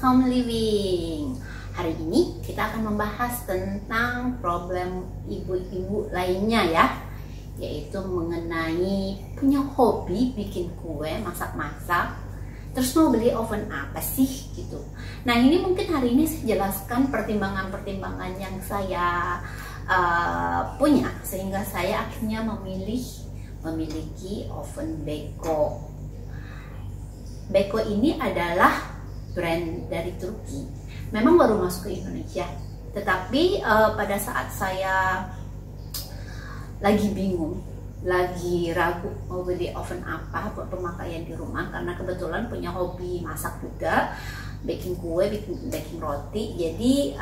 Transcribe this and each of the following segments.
Home Living. Hari ini kita akan membahas tentang problem ibu-ibu lainnya ya, yaitu mengenai punya hobi bikin kue, masak-masak, terus mau beli oven apa sih gitu. Nah, ini mungkin hari ini saya jelaskan pertimbangan-pertimbangan yang saya punya sehingga saya akhirnya memiliki oven Beko. Beko ini adalah brand dari Turki. Memang baru masuk ke Indonesia, tetapi pada saat saya lagi bingung, lagi ragu mau beli oven apa buat pemakaian di rumah, karena kebetulan punya hobi masak juga, baking kue, baking roti. Jadi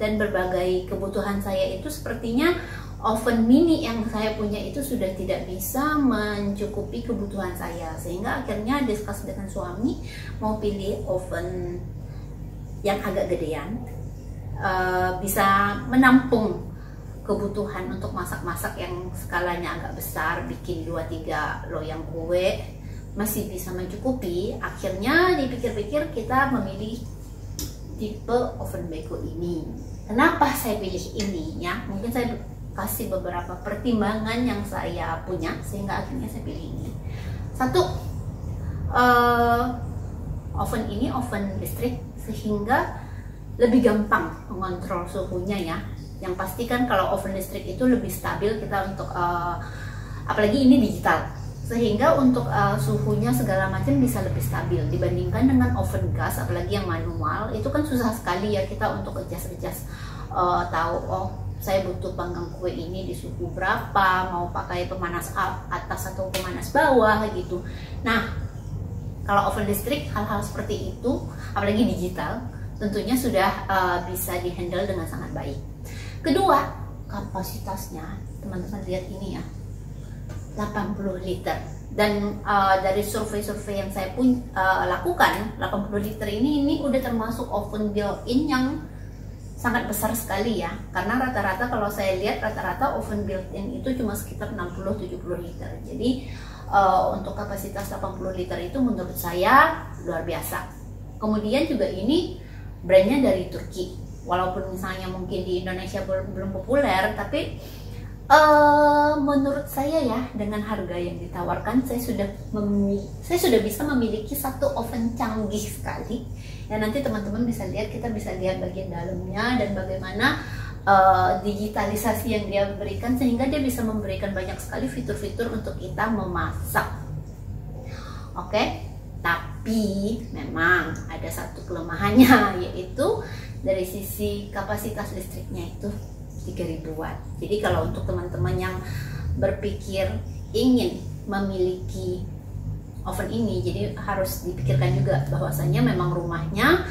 dan berbagai kebutuhan saya itu sepertinya oven mini yang saya punya itu sudah tidak bisa mencukupi kebutuhan saya, sehingga akhirnya diskus dengan suami mau pilih oven yang agak gedean, bisa menampung kebutuhan untuk masak-masak yang skalanya agak besar, bikin 2-3 loyang kue masih bisa mencukupi. Akhirnya dipikir-pikir kita memilih tipe oven Beko ini. Kenapa saya pilih ini ya? Mungkin saya kasih beberapa pertimbangan yang saya punya sehingga akhirnya saya pilih ini. Satu, oven ini oven listrik sehingga lebih gampang mengontrol suhunya ya. Yang pasti kan kalau oven listrik itu lebih stabil kita untuk apalagi ini digital, sehingga untuk suhunya segala macam bisa lebih stabil dibandingkan dengan oven gas, apalagi yang manual itu kan susah sekali ya kita untuk adjust tahu saya butuh panggang kue ini di suhu berapa, mau pakai pemanas atas atau pemanas bawah gitu. Nah, kalau oven listrik hal-hal seperti itu, apalagi digital, tentunya sudah bisa dihandle dengan sangat baik. Kedua, kapasitasnya, teman-teman lihat ini ya, 80 liter. Dan dari survei-survei yang saya pun lakukan, 80 liter ini udah termasuk oven built-in yang sangat besar sekali ya, karena rata-rata kalau saya lihat rata-rata oven built-in itu cuma sekitar 60-70 liter. Jadi untuk kapasitas 80 liter itu menurut saya luar biasa. Kemudian juga ini brandnya dari Turki, walaupun misalnya mungkin di Indonesia belum populer, tapi menurut saya ya, dengan harga yang ditawarkan saya sudah bisa memiliki satu oven canggih sekali. Dan nanti teman-teman bisa lihat, kita bisa lihat bagian dalamnya dan bagaimana digitalisasi yang dia berikan, sehingga dia bisa memberikan banyak sekali fitur-fitur untuk kita memasak. Oke, tapi memang ada satu kelemahannya, yaitu dari sisi kapasitas listriknya itu 3000 watt. Jadi kalau untuk teman-teman yang berpikir ingin memiliki oven ini, jadi harus dipikirkan juga bahwasanya memang rumahnya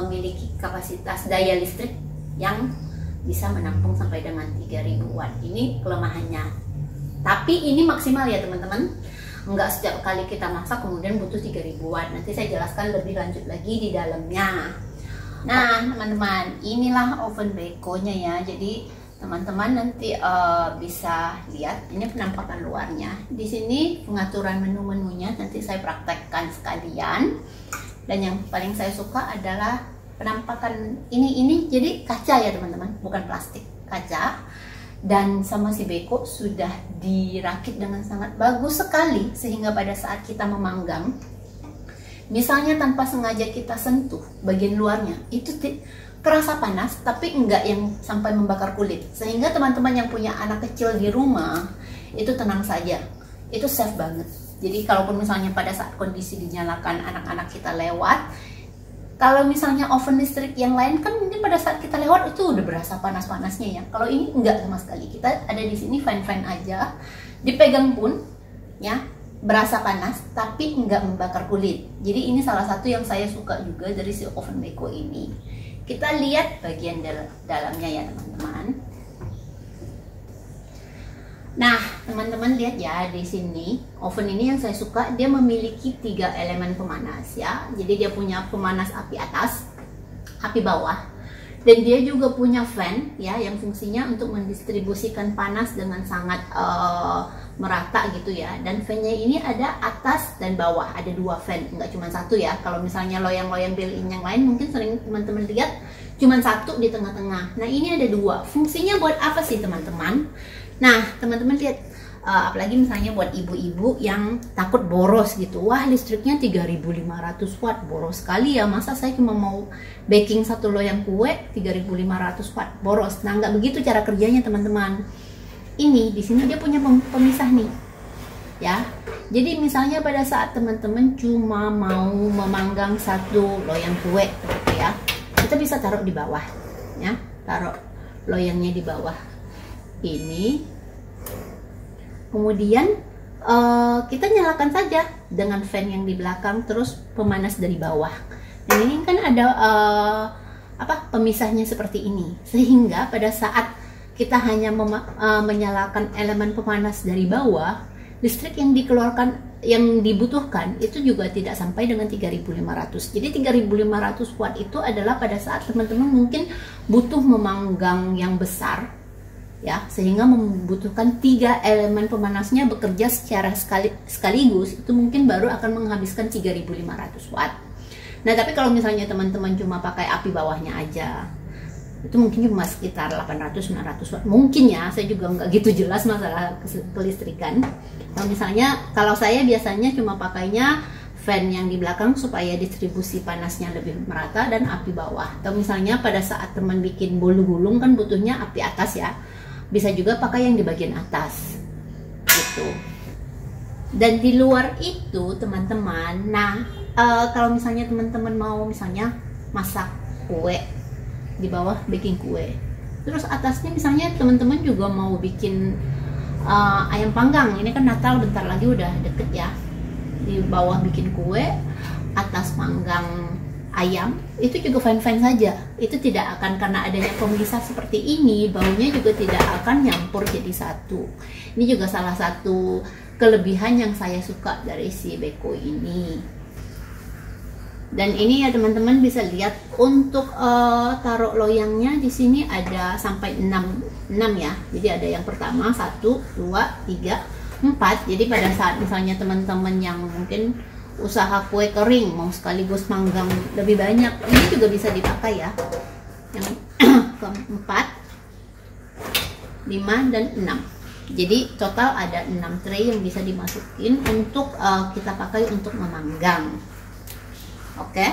memiliki kapasitas daya listrik yang bisa menampung sampai dengan 3000 watt. Ini kelemahannya. Tapi ini maksimal ya teman-teman. Enggak setiap kali kita masak kemudian butuh 3000 watt. Nanti saya jelaskan lebih lanjut lagi di dalamnya. Nah teman-teman, inilah oven Bekonya ya. Jadi teman-teman nanti bisa lihat ini penampakan luarnya. Di sini pengaturan menu-menunya nanti saya praktekkan sekalian. Dan yang paling saya suka adalah penampakan ini jadi kaca ya teman-teman, bukan plastik, kaca. Dan sama si Beko sudah dirakit dengan sangat bagus sekali, sehingga pada saat kita memanggang, misalnya tanpa sengaja kita sentuh bagian luarnya, itu kerasa panas, tapi enggak yang sampai membakar kulit. Sehingga teman-teman yang punya anak kecil di rumah, itu tenang saja, itu safe banget. Jadi kalaupun misalnya pada saat kondisi dinyalakan anak-anak kita lewat, kalau misalnya oven listrik yang lain kan mungkin pada saat kita lewat itu udah berasa panas-panasnya ya. Kalau ini enggak sama sekali, kita ada di sini fine-fine aja, dipegang pun ya berasa panas, tapi enggak membakar kulit. Jadi ini salah satu yang saya suka juga dari si oven Beko ini. Kita lihat bagian dalamnya ya teman-teman. Nah teman-teman lihat ya, di sini oven ini yang saya suka, dia memiliki 3 elemen pemanas ya. Jadi dia punya pemanas api atas, api bawah, Dan dia juga punya fan ya yang fungsinya untuk mendistribusikan panas dengan sangat merata gitu ya. Dan fan-nya ini ada atas dan bawah, ada 2 fan, nggak cuma satu ya. Kalau misalnya loyang-loyang built-in yang lain mungkin sering teman-teman lihat cuma satu di tengah-tengah. Nah ini ada 2. Fungsinya buat apa sih teman-teman? Nah teman-teman lihat, apalagi misalnya buat ibu-ibu yang takut boros gitu. Wah listriknya 3.500 watt, boros sekali ya, masa saya cuma mau baking 1 loyang kue 3.500 watt, boros. Nah nggak begitu cara kerjanya teman-teman. Ini di sini dia punya pemisah nih ya. Jadi misalnya pada saat teman-teman cuma mau memanggang 1 loyang kue gitu ya, kita bisa taruh di bawah ya, taruh loyangnya di bawah ini. Kemudian kita nyalakan saja dengan fan yang di belakang, terus pemanas dari bawah. Dan ini kan ada pemisahnya seperti ini, sehingga pada saat kita hanya menyalakan elemen pemanas dari bawah, listrik yang dikeluarkan, yang dibutuhkan itu juga tidak sampai dengan 3.500. Jadi 3.500 watt itu adalah pada saat teman-teman mungkin butuh memanggang yang besar ya, sehingga membutuhkan 3 elemen pemanasnya bekerja secara sekaligus, itu mungkin baru akan menghabiskan 3.500 watt. Nah tapi kalau misalnya teman-teman cuma pakai api bawahnya aja, itu mungkin cuma sekitar 800-900 watt mungkin ya. Saya juga nggak gitu jelas masalah kelistrikan. Kalau saya biasanya cuma pakainya fan yang di belakang supaya distribusi panasnya lebih merata, dan api bawah. Atau misalnya pada saat teman bikin bolu gulung kan butuhnya api atas ya, bisa juga pakai yang di bagian atas gitu. Dan di luar itu teman-teman, nah kalau misalnya teman-teman mau misalnya masak kue, di bawah baking kue, terus atasnya misalnya teman-teman juga mau bikin ayam panggang, ini kan Natal bentar lagi udah deket ya, di bawah bikin kue, atas panggang ayam, itu juga fine-fine saja. Itu tidak akan, karena adanya pemisah seperti ini, baunya juga tidak akan nyampur jadi satu. Ini juga salah satu kelebihan yang saya suka dari si Beko ini. Dan ini ya teman-teman bisa lihat untuk taruh loyangnya di sini ada sampai 6 ya. Jadi ada yang pertama 1, 2, 3, 4. Jadi pada saat misalnya teman-teman yang mungkin usaha kue kering mau sekaligus manggang lebih banyak, ini juga bisa dipakai ya. Yang keempat, 5 dan 6. Jadi total ada 6 tray yang bisa dimasukin untuk kita pakai untuk memanggang. Oke.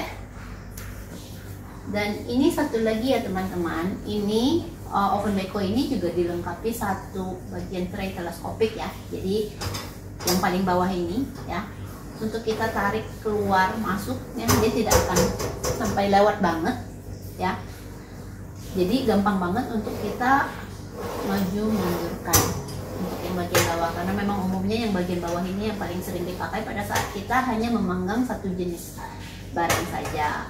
Dan ini satu lagi ya teman-teman, ini oven Beko ini juga dilengkapi satu bagian tray teleskopik ya. Jadi yang paling bawah ini ya, untuk kita tarik keluar masuk ya, dia tidak akan sampai lewat banget ya. Jadi gampang banget untuk kita maju mundurkan untuk yang bagian bawah, karena memang umumnya yang bagian bawah ini yang paling sering dipakai pada saat kita hanya memanggang satu jenis barang saja.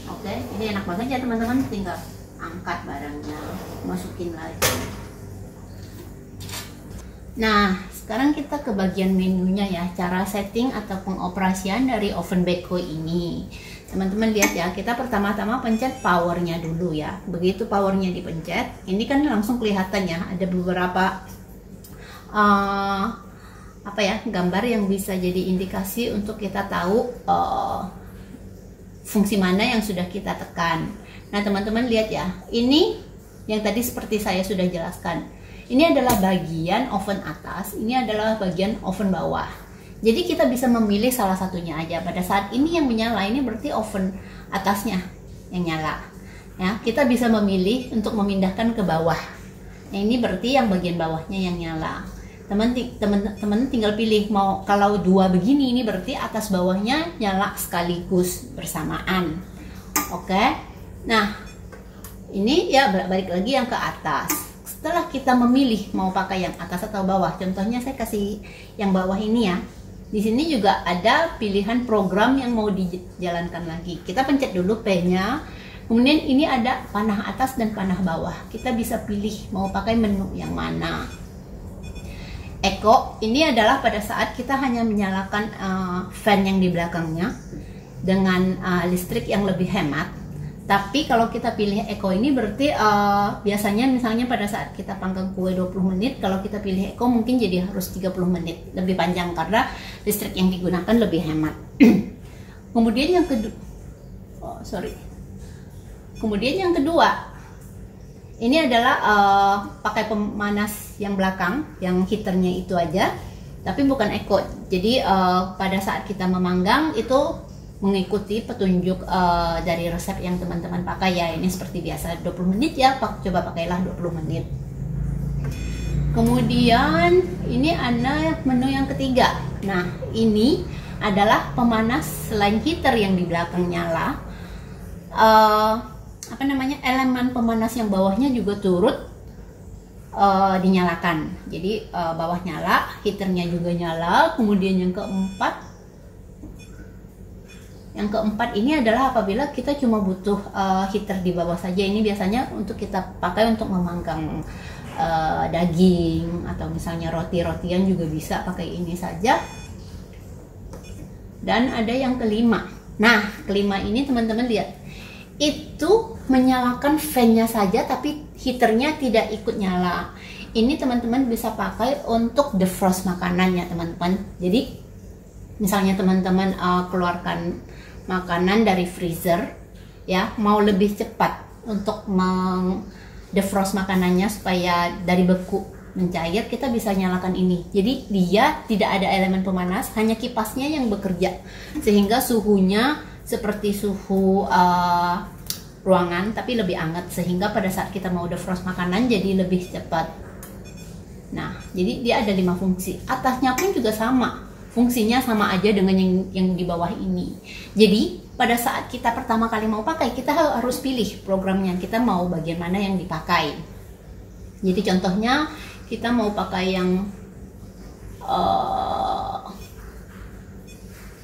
Oke, ini enak banget ya teman-teman, tinggal angkat barangnya, masukin lagi. Nah, sekarang kita ke bagian menunya ya, cara setting atau pengoperasian dari oven Beko ini. Teman-teman lihat ya, kita pertama-tama pencet powernya dulu ya. Begitu powernya dipencet, ini kan langsung kelihatan ya, ada beberapa gambar yang bisa jadi indikasi untuk kita tahu fungsi mana yang sudah kita tekan. Nah teman-teman lihat ya, ini yang tadi seperti saya sudah jelaskan, ini adalah bagian oven atas, ini adalah bagian oven bawah. Jadi kita bisa memilih salah satunya aja. Pada saat ini yang menyala, ini berarti oven atasnya yang nyala ya. Kita bisa memilih untuk memindahkan ke bawah. Nah ini berarti yang bagian bawahnya yang nyala. Teman-teman tinggal pilih, mau kalau dua begini, ini berarti atas bawahnya nyala sekaligus bersamaan. Oke. Nah ini ya balik lagi yang ke atas. Setelah kita memilih mau pakai yang atas atau bawah, contohnya saya kasih yang bawah ini ya. Di sini juga ada pilihan program yang mau dijalankan lagi. Kita pencet dulu P-nya. Kemudian ini ada panah atas dan panah bawah. Kita bisa pilih mau pakai menu yang mana. Eco ini adalah pada saat kita hanya menyalakan fan yang di belakangnya dengan listrik yang lebih hemat. Tapi kalau kita pilih Eco ini berarti biasanya misalnya pada saat kita panggang kue 20 menit, kalau kita pilih Eco mungkin jadi harus 30 menit, lebih panjang karena listrik yang digunakan lebih hemat. Kemudian yang kedua, kemudian yang kedua, ini adalah pakai pemanas yang belakang, yang heaternya itu aja, tapi bukan Eco. Jadi pada saat kita memanggang itu mengikuti petunjuk dari resep yang teman-teman pakai ya. Ini seperti biasa 20 menit ya, coba pakailah 20 menit. Kemudian ini ada menu yang ketiga. Nah, ini adalah pemanas selain heater yang di belakang nyala. Elemen pemanas yang bawahnya juga turut dinyalakan. Jadi bawah nyala, heaternya juga nyala. Kemudian yang keempat ini adalah apabila kita cuma butuh heater di bawah saja. Ini biasanya untuk kita pakai untuk memanggang daging atau misalnya roti-rotian juga bisa pakai ini saja. Dan ada yang kelima. Nah, kelima ini teman-teman lihat, itu menyalakan fan-nya saja tapi heaternya tidak ikut nyala. Ini teman-teman bisa pakai untuk defrost makanannya teman-teman. Jadi misalnya teman-teman keluarkan makanan dari freezer ya, mau lebih cepat untuk defrost makanannya supaya dari beku mencair, kita bisa nyalakan ini. Jadi dia tidak ada elemen pemanas, hanya kipasnya yang bekerja sehingga suhunya seperti suhu ruangan tapi lebih hangat, sehingga pada saat kita mau defrost makanan jadi lebih cepat. Nah, jadi dia ada 5 fungsi. Atasnya pun juga sama, fungsinya sama aja dengan yang di bawah ini. Jadi pada saat kita pertama kali mau pakai, kita harus pilih programnya, kita mau bagian mana yang dipakai. Jadi contohnya kita mau pakai yang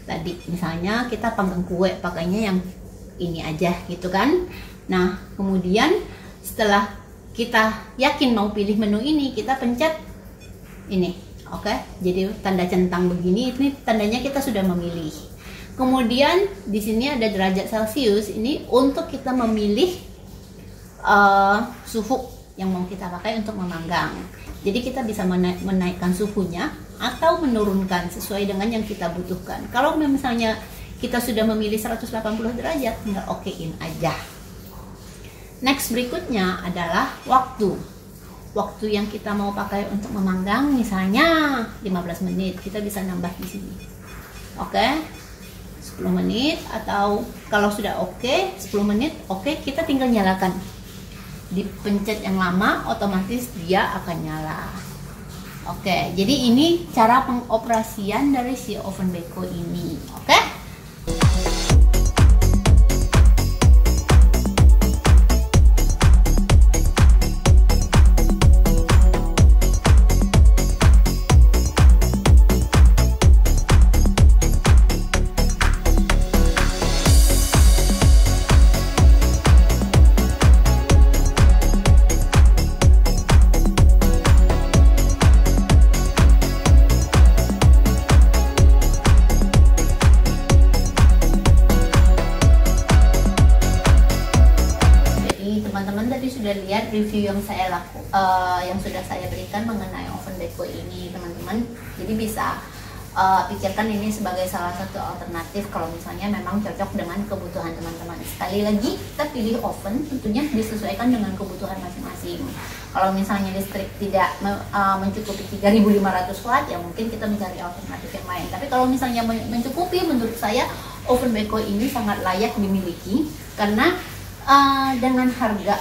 tadi misalnya kita panggang kue, pakainya yang ini aja gitu kan. Nah, kemudian setelah kita yakin mau pilih menu ini, kita pencet ini. Oke, jadi tanda centang begini, ini tandanya kita sudah memilih. Kemudian di sini ada derajat Celcius, ini untuk kita memilih suhu yang mau kita pakai untuk memanggang. Jadi kita bisa menaikkan suhunya atau menurunkan sesuai dengan yang kita butuhkan. Kalau misalnya kita sudah memilih 180 derajat, tinggal okein aja. Next berikutnya adalah waktu. Waktu yang kita mau pakai untuk memanggang, misalnya 15 menit, kita bisa nambah di sini. Oke, 10 menit, atau kalau sudah oke, 10 menit, oke, kita tinggal nyalakan. Dipencet yang lama, otomatis dia akan nyala. Oke, jadi ini cara pengoperasian dari si oven Beko ini. Oke. Lihat review yang yang sudah saya berikan mengenai oven Beko ini teman-teman. Jadi bisa pikirkan ini sebagai salah satu alternatif kalau misalnya memang cocok dengan kebutuhan teman-teman. Sekali lagi, kita pilih oven tentunya disesuaikan dengan kebutuhan masing-masing. Kalau misalnya listrik tidak mencukupi 3500 watt, ya mungkin kita mencari alternatif yang lain. Tapi kalau misalnya mencukupi, menurut saya oven Beko ini sangat layak dimiliki karena dengan harga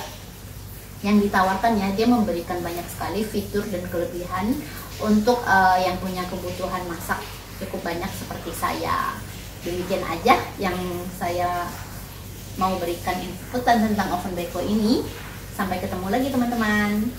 yang ditawarkannya, dia memberikan banyak sekali fitur dan kelebihan untuk yang punya kebutuhan masak cukup banyak seperti saya. Demikian aja yang saya mau berikan inputan tentang oven Beko ini. Sampai ketemu lagi teman-teman.